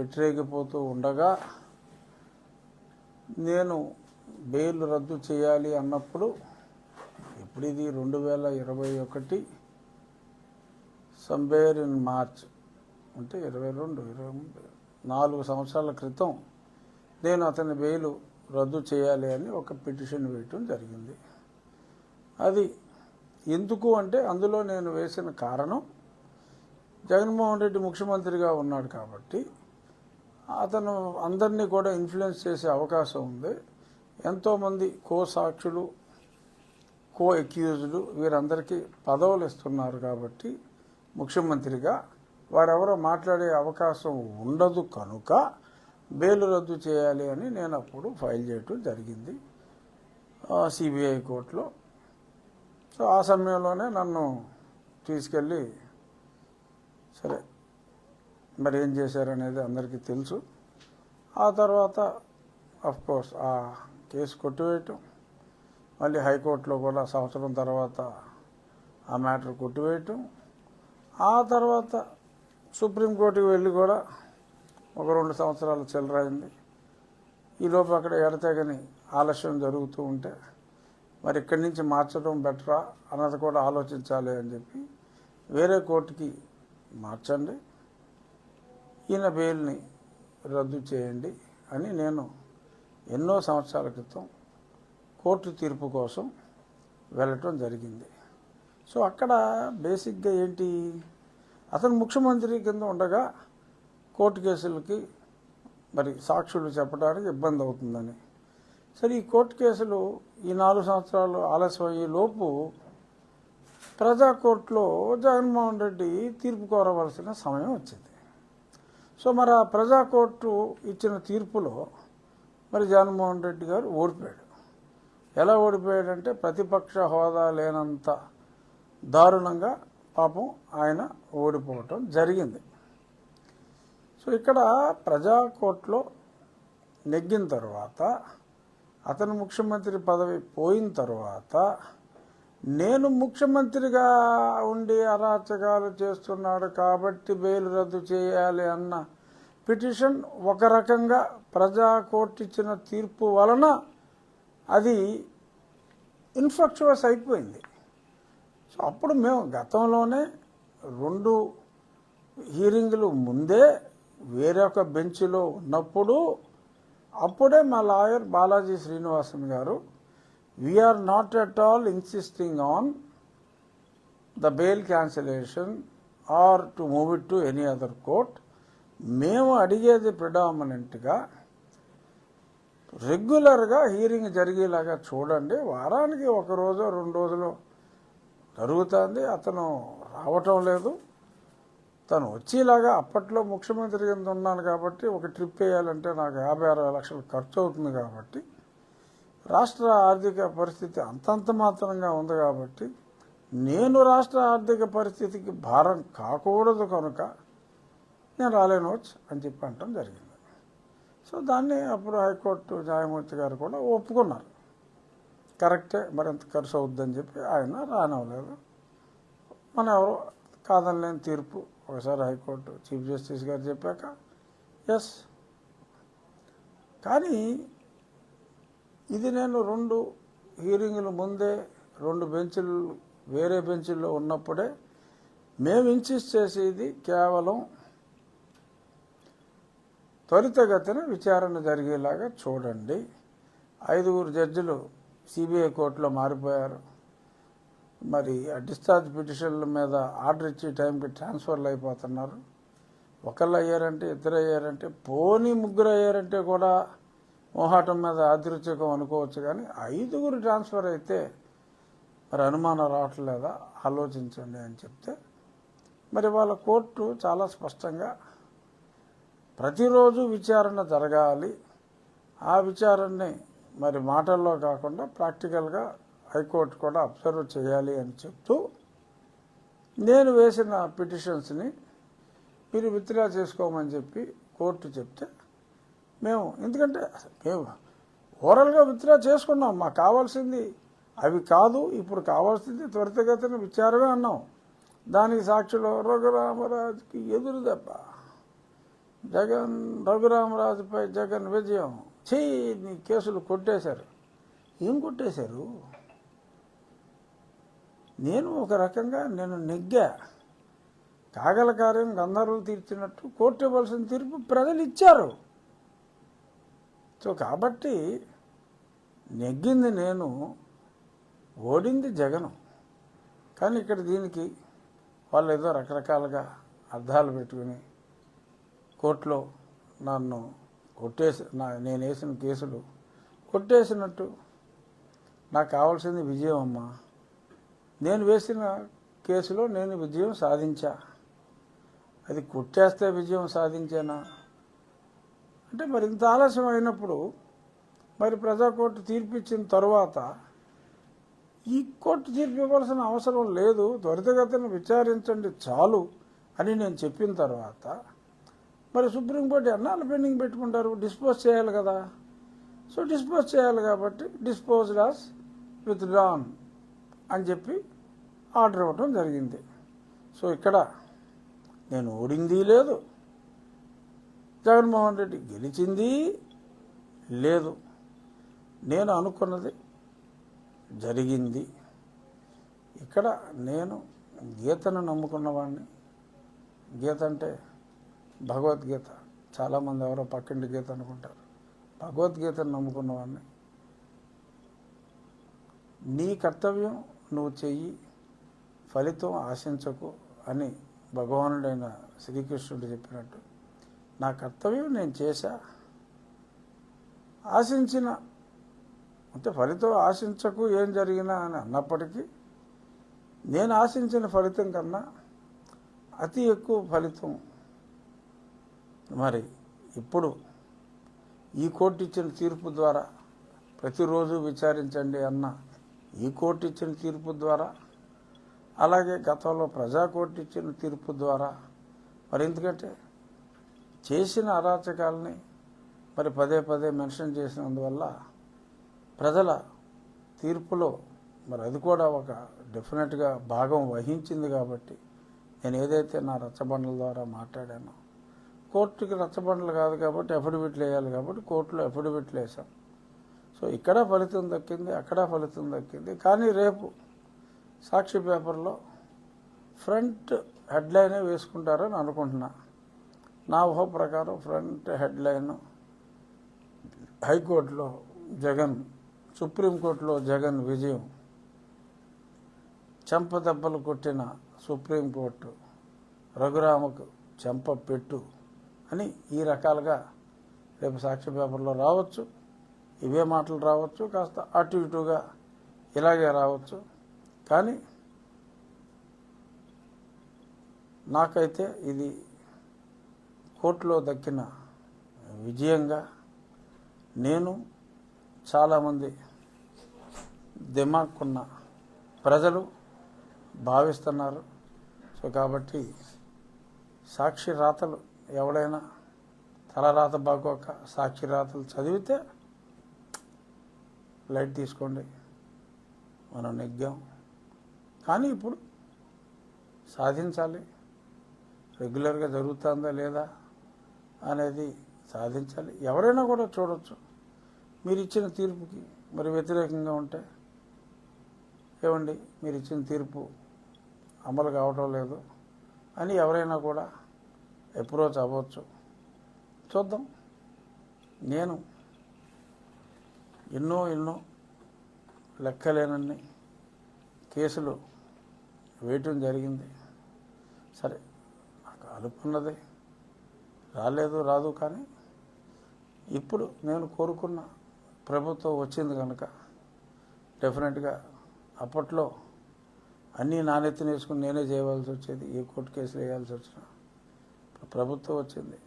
పెట్టరేగిపోతూ ఉండగా నేను బెయిల్ రద్దు చేయాలి అన్నప్పుడు ఇప్పుడు ఇది 2021 సంవేర్ ఇన్ మార్చ్ అంటే 4 సంవత్సరాల క్రితం నేను అతని బెయిల్ రద్దు చేయాలి అని ఒక పిటిషన్ వేయటం జరిగింది. అది ఎందుకు అంటే అందులో నేను వేసిన కారణం జగన్మోహన్ రెడ్డి ముఖ్యమంత్రిగా ఉన్నాడు కాబట్టి అతను అందరినీ కూడా ఇన్ఫ్లుయెన్స్ చేసే అవకాశం ఉంది. ఎంతోమంది సాక్షులు అక్యూజ్డ్ వీరందరికీ పదవులు ఇస్తున్నారు కాబట్టి ముఖ్యమంత్రిగా వారెవరో మాట్లాడే అవకాశం ఉండదు కనుక బెయిల్ రద్దు చేయాలి అని నేను అప్పుడు ఫైల్ చేయటం జరిగింది సిబిఐ కోర్టులో. సో ఆ సమయంలోనే నన్ను తీసుకెళ్ళి సరే మరి ఏం చేశారనేది అందరికీ తెలుసు. ఆ తర్వాత కోర్స్ ఆ కేసు కొట్టివేయటం, మళ్ళీ హైకోర్టులో కూడా సంవత్సరం తర్వాత ఆ మ్యాటర్ కొట్టివేయటం, ఆ తర్వాత సుప్రీంకోర్టుకి వెళ్ళి కూడా ఒక 2 సంవత్సరాలు చెలరైంది. ఈలోపు అక్కడ ఎడతెగని ఆలస్యం జరుగుతూ ఉంటే మరి ఇక్కడి నుంచి మార్చడం బెటరా అన్నది కూడా ఆలోచించాలి అని చెప్పి వేరే కోర్టుకి మార్చండి, ఈయన బెయిల్ని రద్దు చేయండి అని నేను ఎన్నో సంవత్సరాల క్రితం కోర్టు తీర్పు కోసం వెళ్ళటం జరిగింది. సో అక్కడ బేసిక్గా ఏంటి, అతను ముఖ్యమంత్రి కింద ఉండగా కోర్టు కేసులకి మరి సాక్షులు చెప్పడానికి ఇబ్బంది అవుతుందని. సరే ఈ కోర్టు కేసులు ఈ 4 సంవత్సరాలు ఆలస్యం అయ్యే లోపు ప్రజా కోర్టులో జగన్మోహన్ రెడ్డి తీర్పు కోరవలసిన సమయం వచ్చింది. సో మరి ఆ ప్రజా కోర్టు ఇచ్చిన తీర్పులో మరి జగన్మోహన్ రెడ్డి గారు ఓడిపోయాడు. ఎలా ఓడిపోయాడంటే ప్రతిపక్ష హోదా లేనంత దారుణంగా పాపం ఆయన ఓడిపోవటం జరిగింది. సో ఇక్కడ ప్రజా కోర్టులో నెగ్గిన తర్వాత అతను ముఖ్యమంత్రి పదవి పోయిన తర్వాత నేను ముఖ్యమంత్రిగా ఉండి అరాచకాలు చేస్తున్నాడు కాబట్టి బెయిల్ రద్దు చేయాలి అన్న పిటిషన్ ఒక రకంగా ప్రజా కోర్టు ఇచ్చిన తీర్పు వలన అది ఇన్ఫ్లక్చువస్ అయిపోయింది. సో అప్పుడు మేము గతంలోనే 2 హీరింగ్లు ముందే వేరొక బెంచ్లో ఉన్నప్పుడు అప్పుడే మా లాయర్ బాలాజీ శ్రీనివాసన్ గారు we are not at all insisting on the bail cancellation or to move it to any other court. మేము అడిగేది ప్రిడామినెంట్గా రెగ్యులర్గా హీరింగ్ జరిగేలాగా చూడండి. వారానికి 1 రోజు 2 రోజులు జరుగుతుంది, అతను రావటం లేదు. తను వచ్చేలాగా అప్పట్లో ముఖ్యమంత్రి కింద ఉన్నాను కాబట్టి ఒక ట్రిప్ వేయాలంటే నాకు 50-60 లక్షలు ఖర్చు అవుతుంది కాబట్టి రాష్ట్ర ఆర్థిక పరిస్థితి అంతంత మాత్రంగా ఉంది కాబట్టి నేను రాష్ట్ర ఆర్థిక పరిస్థితికి భారం కాకూడదు కనుక నేను రాలేనవచ్చు అని చెప్పి అనటం జరిగింది. సో దాన్ని అప్పుడు హైకోర్టు న్యాయమూర్తి గారు కూడా ఒప్పుకున్నారు, కరెక్టే మరింత ఖర్చు అవుద్దని చెప్పి ఆయన రానివ్వలేదు. మన ఎవరు కాదనలేని తీర్పు ఒకసారి హైకోర్టు చీఫ్ జస్టిస్ గారు చెప్పాక ఎస్. కానీ ఇది నేను 2 హీరింగ్ల ముందే 2 బెంచ్లు వేరే బెంచ్ల్లో ఉన్నప్పుడే మేము ఇన్సిస్ట్ చేసేది కేవలం త్వరితగతిన విచారణ జరిగేలాగా చూడండి. 5 జడ్జిలు సిబిఐ కోర్టులో మారిపోయారు. మరి ఆ డిశ్చార్జ్ పిటిషన్ల మీద ఆర్డర్ ఇచ్చే టైంకి ట్రాన్స్ఫర్లు అయిపోతున్నారు. ఒకళ్ళు అయ్యారంటే 2 అయ్యారంటే పోనీ 3 అయ్యారంటే కూడా మోహాటం మీద ఆదృచ్ఛకం అనుకోవచ్చు. కానీ 5 ట్రాన్స్ఫర్ అయితే మరి అనుమానం రావట్లేదా, ఆలోచించండి అని చెప్తే మరి వాళ్ళ కోర్టు చాలా స్పష్టంగా ప్రతిరోజు విచారణ జరగాలి, ఆ విచారణని మరి మాటల్లో కాకుండా ప్రాక్టికల్గా హైకోర్టు కూడా అబ్జర్వ్ చేయాలి అని చెప్తూ నేను వేసిన పిటిషన్స్ని మీరు విత్డ్రా చేసుకోమని చెప్పి కోర్టు చెప్తే మేము, ఎందుకంటే మేము ఓరల్గా విత్డ్రా చేసుకున్నాం, మాకు కావాల్సింది అవి కాదు, ఇప్పుడు కావాల్సింది త్వరితగతిన విచారమే అన్నాం. దానికి సాక్షులు రఘురామరాజుకి ఎదురు దెబ్బ. జగన్ రఘురామరాజుపై జగన్ విజయం నీ కేసులు కొట్టేశారు. ఏం కొట్టేశారు? నేను ఒక రకంగా నెగ్గా. కాగల కార్యం గంధర్వులు తీర్చినట్టు కోర్టు ఇవ్వాల్సిన తీర్పు ప్రజలు ఇచ్చారు. సో కాబట్టి నెగ్గింది నేను, ఓడింది జగను. కానీ ఇక్కడ దీనికి వాళ్ళు ఏదో రకరకాలుగా అర్థాలు పెట్టుకుని కోర్టులో నన్ను నేను వేసిన కేసులు కొట్టేసినట్టు. నాకు కావాల్సింది విజయం అమ్మా. నేను వేసిన కేసులో నేను విజయం సాధించా. అది కొట్టేస్తే విజయం సాధించానా అంటే మరి ఇంత ఆలస్యం అయినప్పుడు మరి ప్రజాకోర్టు తీర్పు ఇచ్చిన తరువాత ఈ కోర్టు తీర్పు ఇవ్వాల్సిన అవసరం లేదు, త్వరితగతిన విచారించండి చాలు అని నేను చెప్పిన తర్వాత మరి సుప్రీంకోర్టు ఎన్నాళ్ళు పెండింగ్ పెట్టుకుంటారు? డిస్పోజ్ చేయాలి కదా. సో డిస్పోజ్ చేయాలి కాబట్టి డిస్పోజ్డ్ యాజ్ విత్డ్రాన్ అని చెప్పి ఆర్డర్ ఇవ్వటం జరిగింది. సో ఇక్కడ నేను ఓడింది లేదు, జగన్మోహన్ రెడ్డి గెలిచింది లేదు. నేను అనుకున్నది జరిగింది. ఇక్కడ నేను గీతను నమ్ముకున్నవాడిని. గీత అంటే భగవద్గీత. చాలామంది ఎవరో పక్కింటి గీత అనుకుంటారు. భగవద్గీతను నమ్ముకున్నవాడిని. నీ కర్తవ్యం నువ్వు చెయ్యి, ఫలితం ఆశించకు అని భగవానుడైన శ్రీకృష్ణుడు చెప్పినట్టు నా కర్తవ్యం నేను చేశా. ఆశించిన అంటే ఫలితం ఆశించకు ఏం జరిగినా అని అన్నప్పటికీ నేను ఆశించిన ఫలితం కన్నా అతి ఎక్కువ ఫలితం మరి ఇప్పుడు ఈ కోర్టు ఇచ్చిన తీర్పు ద్వారా, ప్రతిరోజు విచారించండి అన్న ఈ కోర్టు ఇచ్చిన తీర్పు ద్వారా, అలాగే గతంలో ప్రజాకోర్టు ఇచ్చిన తీర్పు ద్వారా, మరి ఎందుకంటే చేసిన అరాచకాలని మరి పదే పదే మెన్షన్ చేసినందువల్ల ప్రజల తీర్పులో మరి అది కూడా ఒక డెఫినెట్గా భాగం వహించింది. కాబట్టి నేను ఏదైతే నా రచ్చబండల ద్వారా మాట్లాడానో, కోర్టుకి రచ్చబండలు కాదు కాబట్టి అఫిడవిట్లు వేయాలి కాబట్టి కోర్టులో అఫిడవిట్లు వేసాం. సో ఇక్కడ ఫలితం దక్కింది, అక్కడ ఫలితం దక్కింది. కానీ రేపు సాక్షి పేపర్లో ఫ్రంట్ హెడ్లైనే వేసుకుంటారని అనుకుంటున్నా. నా ఊహ ప్రకారం ఫ్రంట్ హెడ్లైన్ హైకోర్టులో జగన్, సుప్రీంకోర్టులో జగన్ విజయం, చెంపదెబ్బలు కొట్టిన సుప్రీంకోర్టు, రఘురామకు చెంప పెట్టు అని ఈ రకాలుగా రేపు సాక్షి పేపర్లో రావచ్చు. ఇవే మాటలు రావచ్చు, కాస్త అటు ఇటుగా ఇలాగే రావచ్చు. కానీ నాకైతే ఇది కోర్టులో దక్కిన విజయంగా నేను, చాలామంది దిమాక్కున్న ప్రజలు భావిస్తున్నారు. సో కాబట్టి సాక్షి రాతలు ఎవడైనా తలరాత బాగోక సాక్షి రాతలు చదివితే లైట్ తీసుకోండి, మనం నెగ్గాం. కానీ ఇప్పుడు సాధించాలి. రెగ్యులర్గా జరుగుతుందా లేదా అనేది సాధించాలి. ఎవరైనా కూడా చూడవచ్చు. మీరు ఇచ్చిన తీర్పుకి మరి వ్యతిరేకంగా ఉంటే, ఏమండి మీరు ఇచ్చిన తీర్పు అమలు కావటం లేదు అని ఎవరైనా కూడా అప్రోచ్ అవ్వచ్చు. చూద్దాం. నేను ఎన్నో లెక్కలేనన్ని కేసులు వేయటం జరిగింది. సరే, నాకు అనుకున్నది రాదు. కానీ ఇప్పుడు నేను కోరుకున్న ప్రభుత్వం వచ్చింది కనుక డెఫినెట్గా అప్పట్లో అన్నీ నాణ్యతను వేసుకుని నేనే చేయవలసి వచ్చేది, ఏ కోర్టు కేసులు వేయాల్సి వచ్చినా. ప్రభుత్వం వచ్చింది,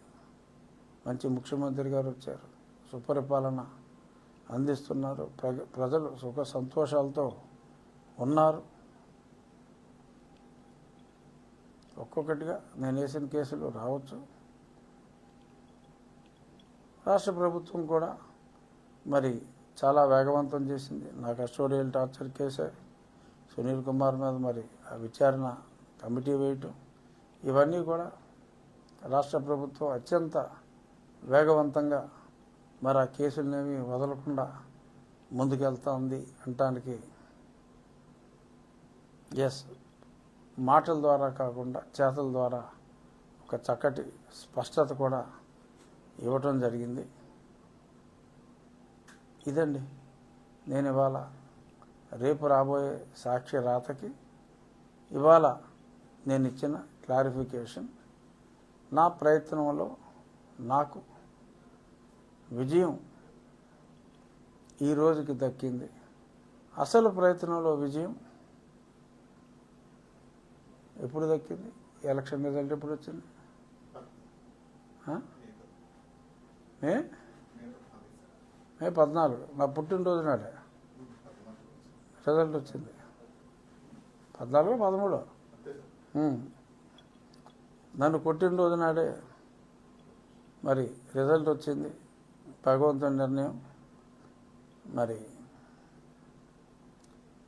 మంచి ముఖ్యమంత్రి గారు వచ్చారు, సుపరిపాలన అందిస్తున్నారు, ప్రజలు సుఖ సంతోషాలతో ఉన్నారు. ఒక్కొక్కటిగా నేను వేసిన కేసులు రావచ్చు. రాష్ట్ర ప్రభుత్వం కూడా మరి చాలా వేగవంతం చేసింది. నా కస్టోడియల్ టార్చర్ కేసే సునీల్ కుమార్ మీద మరి ఆ విచారణ కమిటీ వేయటం, ఇవన్నీ కూడా రాష్ట్ర ప్రభుత్వం అత్యంత వేగవంతంగా మరి ఆ కేసులనేవి వదలకుండా ముందుకెళ్తా ఉంది అనటానికి ఎస్, మాటల ద్వారా కాకుండా చేతల ద్వారా ఒక చక్కటి స్పష్టత కూడా ఇవ్వటం జరిగింది. ఇదండి నేను ఇవాళ రేపు రాబోయే సాక్షి రాతకి ఇవాళ నేను ఇచ్చిన క్లారిఫికేషన్. నా ప్రయత్నంలో నాకు విజయం ఈ రోజుకి దక్కింది. అసలు ప్రయత్నంలో విజయం ఎప్పుడు దక్కింది? ఎలక్షన్ రిజల్ట్ ఎప్పుడు వచ్చింది? మే 14 నా పుట్టినరోజు నాడే రిజల్ట్ వచ్చింది. 14 13 నన్ను పుట్టినరోజు నాడే మరి రిజల్ట్ వచ్చింది. భగవంతుని నిర్ణయం. మరి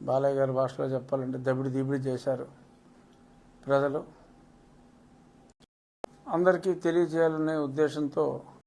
బాలయ్య గారి భాషలో చెప్పాలంటే దబిడి చేశారు ప్రజలు. అందరికీ తెలియజేయాలనే ఉద్దేశంతో